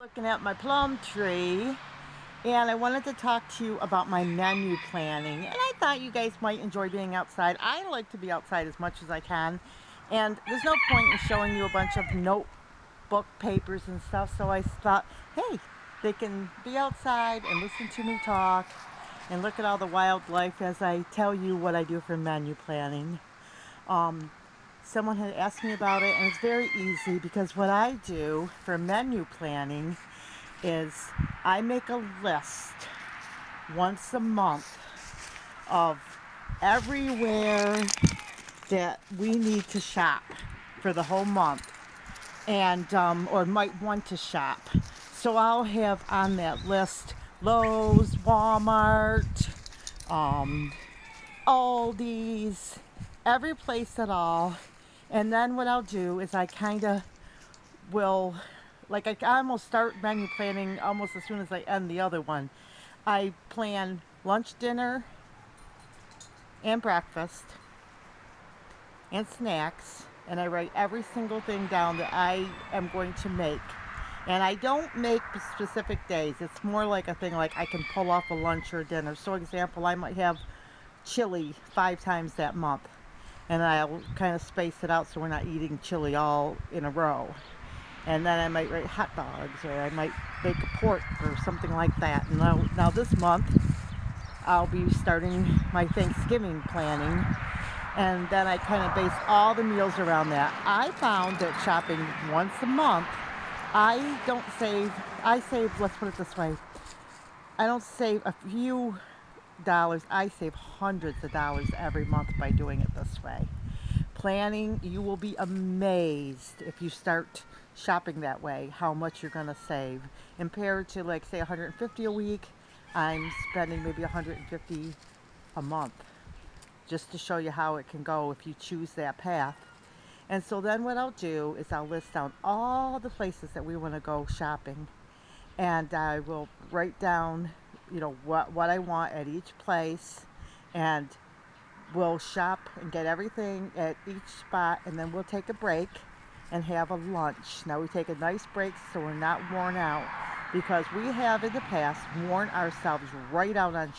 Looking at my plum tree, and I wanted to talk to you about my menu planning. And I thought you guys might enjoy being outside. I like to be outside as much as I can, and there's no point in showing you a bunch of notebook papers and stuff. So I thought, hey, they can be outside and listen to me talk and look at all the wildlife as I tell you what I do for menu planning. Um, Someone had asked me about it, and it's very easy because what I do for menu planning is I make a list once a month of everywhere that we need to shop for the whole month, and or might want to shop. So I'll have on that list Lowe's, Walmart, um, Aldi's, every place at all. And then what I'll do is I kind of will, like I almost start menu planning almost as soon as I end the other one. I plan lunch, dinner, and breakfast, and snacks, and I write every single thing down that I am going to make. And I don't make specific days. It's more like a thing like I can pull off a lunch or dinner. So example, I might have chili 5 times that month. And I'll kind of space it out so we're not eating chili all in a row. And then I might write hot dogs, or I might bake a pork or something like that. And now this month I'll be starting my Thanksgiving planning, and then I kind of base all the meals around that. I found that shopping once a month, I don't save, I save, let's put it this way, I don't save a few dollars, I save hundreds of dollars every month by doing it this way. Planning, you will be amazed if you start shopping that way how much you're going to save compared to, like, say 150 a week. I'm spending maybe 150 a month, just to show you how it can go if you choose that path. And so then what I'll do is I'll list down all the places that we want to go shopping, and I will write down, what I want at each place, and we'll shop and get everything at each spot, and then we'll take a break and have a lunch. Now we take a nice break so we're not worn out, because we have in the past worn ourselves right out on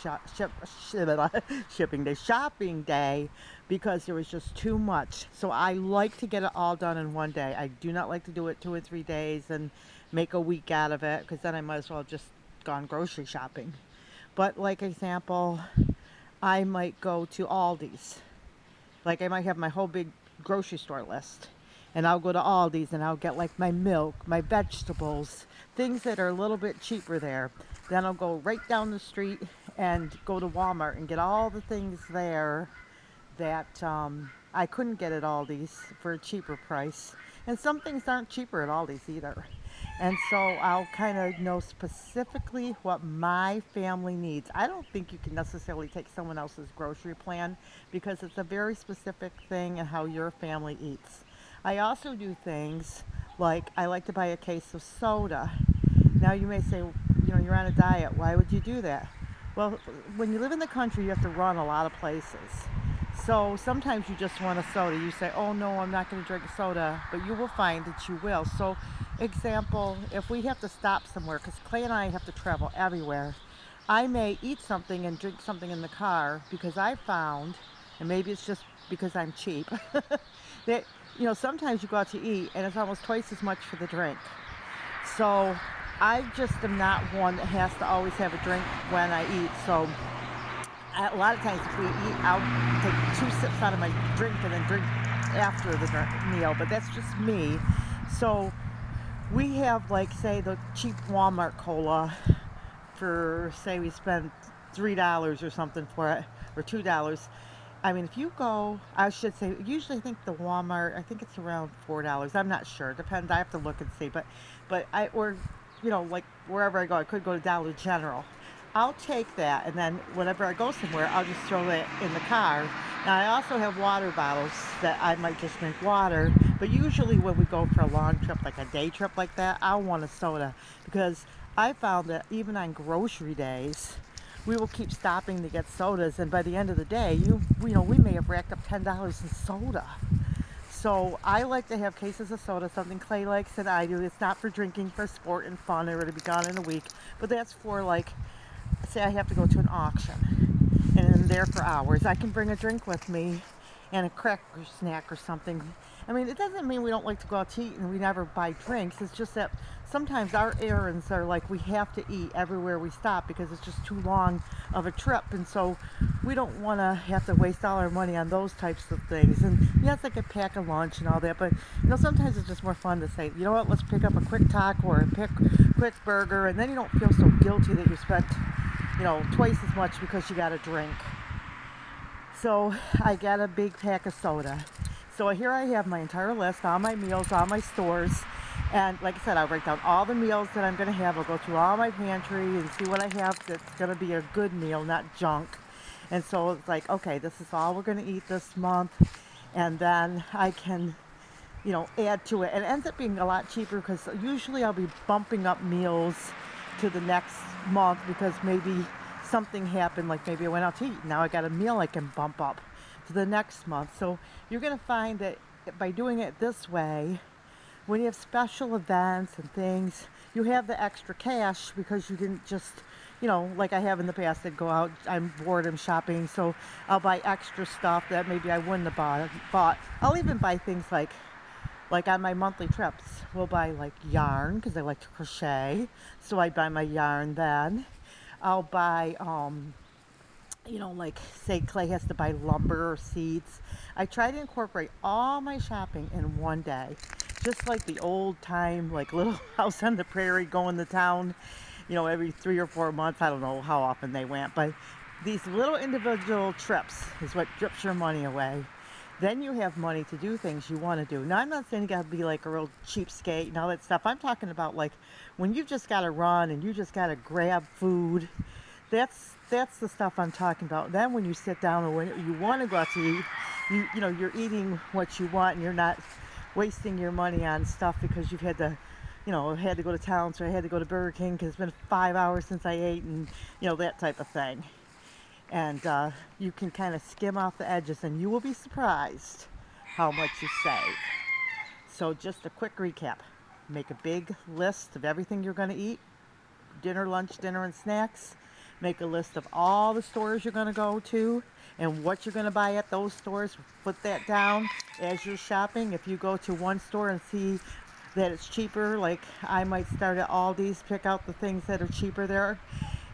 shopping day, because there was just too much. So I like to get it all done in one day. I do not like to do it 2 or 3 days and make a week out of it, because then I might as well just gone grocery shopping. But like example, I might go to Aldi's. Like I might have my whole big grocery store list, and I'll go to Aldi's and I'll get like my milk, my vegetables, things that are a little bit cheaper there. Then I'll go right down the street and go to Walmart and get all the things there that I couldn't get at Aldi's for a cheaper price. And some things aren't cheaper at Aldi's either. And so I'll kind of know specifically what my family needs. I don't think you can necessarily take someone else's grocery plan, because it's a very specific thing and how your family eats. I also do things like I like to buy a case of soda. Now you may say, you're on a diet. Why would you do that? Well, when you live in the country, you have to run a lot of places. So sometimes you just want a soda. You say, oh no, I'm not going to drink a soda, but you will find that you will. So example, if we have to stop somewhere, because Clay and I have to travel everywhere, I may eat something and drink something in the car, because I found, and maybe it's just because I'm cheap, that, sometimes you go out to eat and it's almost twice as much for the drink. So I just am not one that has to always have a drink when I eat. So a lot of times if we eat, I'll take 2 sips out of my drink and then drink after the meal, but that's just me. So we have, like, say, the cheap Walmart cola for, say, we spend $3 or something for it, or $2. I mean, if you go, I should say, usually I think the Walmart, I think it's around $4. I'm not sure. Depends. I have to look and see. But like wherever I go, I could go to Dollar General. I'll take that, and then whenever I go somewhere, I'll just throw it in the car. Now, I also have water bottles that I might just drink water, but usually when we go for a long trip, like a day trip like that, I'll want a soda, because I found that even on grocery days, we will keep stopping to get sodas, and by the end of the day, we may have racked up $10 in soda. So I like to have cases of soda, something Clay likes and I do. It's not for drinking, for sport and fun. It'll be gone in a week. But that's for like, say I have to go to an auction and I'm there for hours. I can bring a drink with me and a cracker snack or something. I mean, it doesn't mean we don't like to go out to eat and we never buy drinks. It's just that sometimes our errands are like we have to eat everywhere we stop because it's just too long of a trip. And so we don't want to have to waste all our money on those types of things. And yes, I could pack a lunch and all that, but sometimes it's just more fun to say, you know what, let's pick up a quick taco or a quick burger, and then you don't feel so guilty that you spent, twice as much because you got a drink. So I got a big pack of soda. So here I have my entire list, all my meals, all my stores. And like I said, I'll write down all the meals that I'm going to have. I'll go through all my pantry and see what I have that's going to be a good meal, not junk. And so it's like, okay, this is all we're going to eat this month. And then I can, add to it. And it ends up being a lot cheaper because usually I'll be bumping up meals to the next month because maybe something happened, like maybe I went out to eat. Now I got a meal I can bump up to the next month. So you're going to find that by doing it this way, when you have special events and things, you have the extra cash because you didn't just, like I have in the past, I'd go out, I'm bored, I'm shopping, so I'll buy extra stuff that maybe I wouldn't have bought. I'll even buy things like on my monthly trips, we'll buy like yarn because I like to crochet, so I buy my yarn then. I'll buy, like say Clay has to buy lumber or seeds. I try to incorporate all my shopping in one day, just like the old time, like Little House on the Prairie going to town, every 3 or 4 months. I don't know how often they went, but these little individual trips is what drips your money away. Then you have money to do things you want to do. Now, I'm not saying you got to be like a real cheapskate and all that stuff. I'm talking about like when you just got to run and you just got to grab food. That's the stuff I'm talking about. Then when you sit down or when you want to go out to eat, you're eating what you want and you're not wasting your money on stuff because you've had to, had to go to town, so I had to go to Burger King because it's been 5 hours since I ate, and that type of thing. And you can kind of skim off the edges and you will be surprised how much you save. So just a quick recap. Make a big list of everything you're going to eat, dinner, lunch, dinner, and snacks. Make a list of all the stores you're going to go to and what you're going to buy at those stores. Put that down as you're shopping. If you go to one store and see that it's cheaper, like I might start at Aldi's, pick out the things that are cheaper there,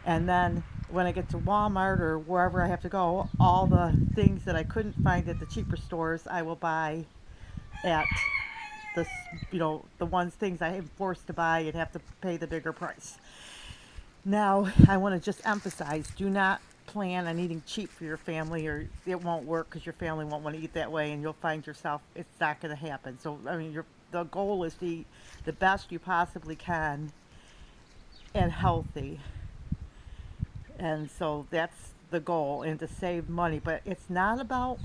and then when I get to Walmart or wherever I have to go, all the things that I couldn't find at the cheaper stores, I will buy at the, the things I am forced to buy and have to pay the bigger price. Now, I want to just emphasize, do not plan on eating cheap for your family, or it won't work because your family won't want to eat that way, and you'll find yourself, it's not going to happen. So, the goal is to eat the best you possibly can and healthy. And so that's the goal, and to save money. But it's not about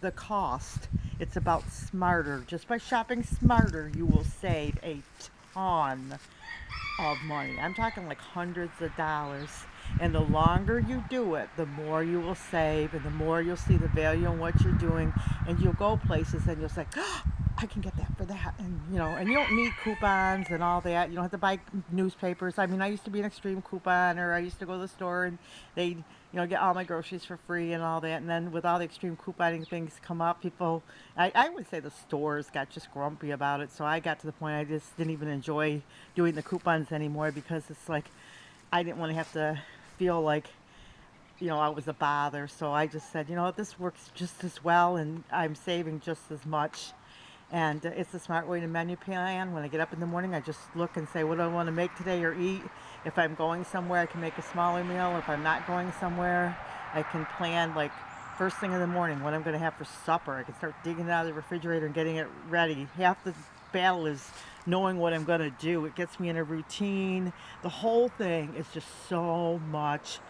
the cost. It's about smarter. Just by shopping smarter, you will save a ton of money. I'm talking like hundreds of dollars. And the longer you do it, the more you will save, and the more you'll see the value in what you're doing. And you'll go places and you'll say, oh, I can get that for that. And and you don't need coupons and all that. You don't have to buy newspapers. I used to be an extreme couponer. I used to go to the store and they'd get all my groceries for free and all that. And then with all the extreme couponing things come up, people, I would say the stores got just grumpy about it. So I got to the point I just didn't even enjoy doing the coupons anymore, because it's like I didn't want to have to feel like I was a bother. So I just said, this works just as well and I'm saving just as much. And it's a smart way to menu plan. When I get up in the morning, I just look and say, what do I want to make today or eat? If I'm going somewhere, I can make a smaller meal. If I'm not going somewhere, I can plan like first thing in the morning what I'm going to have for supper. I can start digging it out of the refrigerator and getting it ready. Half the battle is knowing what I'm going to do. It gets me in a routine. The whole thing is just so much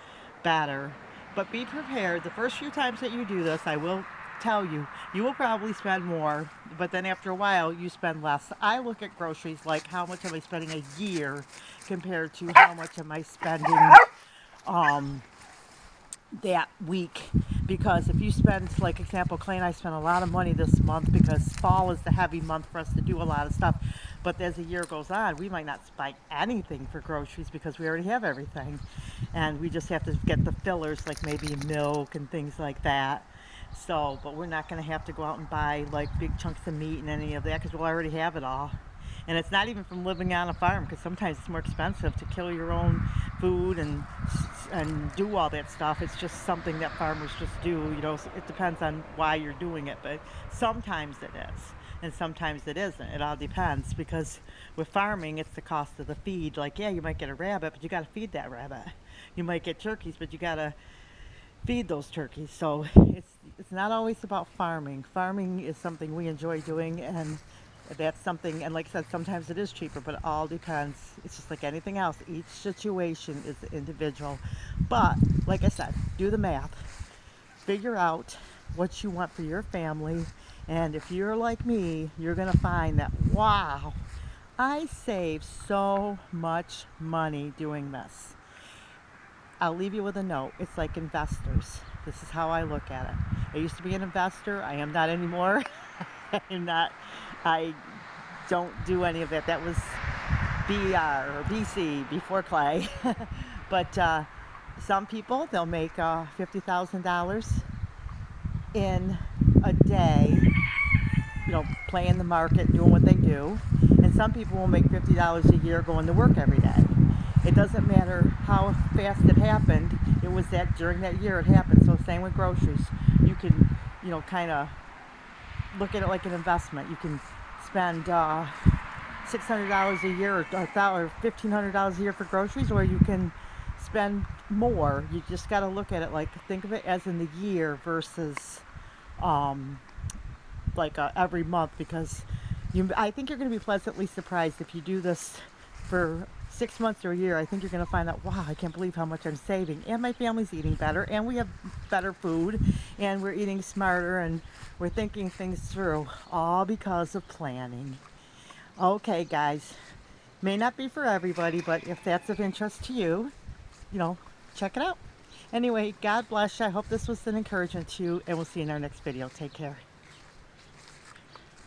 better. But be prepared. The first few times that you do this, I will tell you, you will probably spend more, but then after a while you spend less. I look at groceries like how much am I spending a year compared to how much am I spending that week, because if you spend, like example, Clay and I spent a lot of money this month because fall is the heavy month for us to do a lot of stuff. But as the year goes on, we might not buy anything for groceries because we already have everything. And we just have to get the fillers, like maybe milk and things like that. So, but we're not going to have to go out and buy like big chunks of meat and any of that because we'll already have it all. And it's not even from living on a farm, because sometimes it's more expensive to kill your own food and do all that stuff. It's just something that farmers just do. You know, it depends on why you're doing it, but sometimes it is, and sometimes it isn't. It all depends, because with farming, it's the cost of the feed. Like, yeah, you might get a rabbit, but you got to feed that rabbit. You might get turkeys, but you got to feed those turkeys. So it's not always about farming. Farming is something we enjoy doing, and that's something, and like I said, sometimes it is cheaper, but it all depends. It's just like anything else. Each situation is individual. But like I said, do the math. Figure out what you want for your family. And if you're like me, you're going to find that, wow, I save so much money doing this. I'll leave you with a note. It's like investors. This is how I look at it. I used to be an investor. I am not anymore. I don't do any of that. That was BR or BC, before Clay. But some people, they'll make $50,000 in a day, you know, playing the market, doing what they do. And some people will make $50 a year going to work every day. It doesn't matter how fast it happened. It was that during that year it happened. So same with groceries. You can, you know, kind of look at it like an investment. You can spend $600 a year or $1,500 a year for groceries, or you can spend more. You just got to look at it like, think of it as in the year versus every month, because I think you're going to be pleasantly surprised if you do this for 6 months or a year. I think you're going to find out, wow, I can't believe how much I'm saving, and my family's eating better, and we have better food, and we're eating smarter, and we're thinking things through, all because of planning. Okay, guys, may not be for everybody, but if that's of interest to you, you know, check it out. Anyway, God bless you. I hope this was an encouragement to you, and we'll see you in our next video. Take care.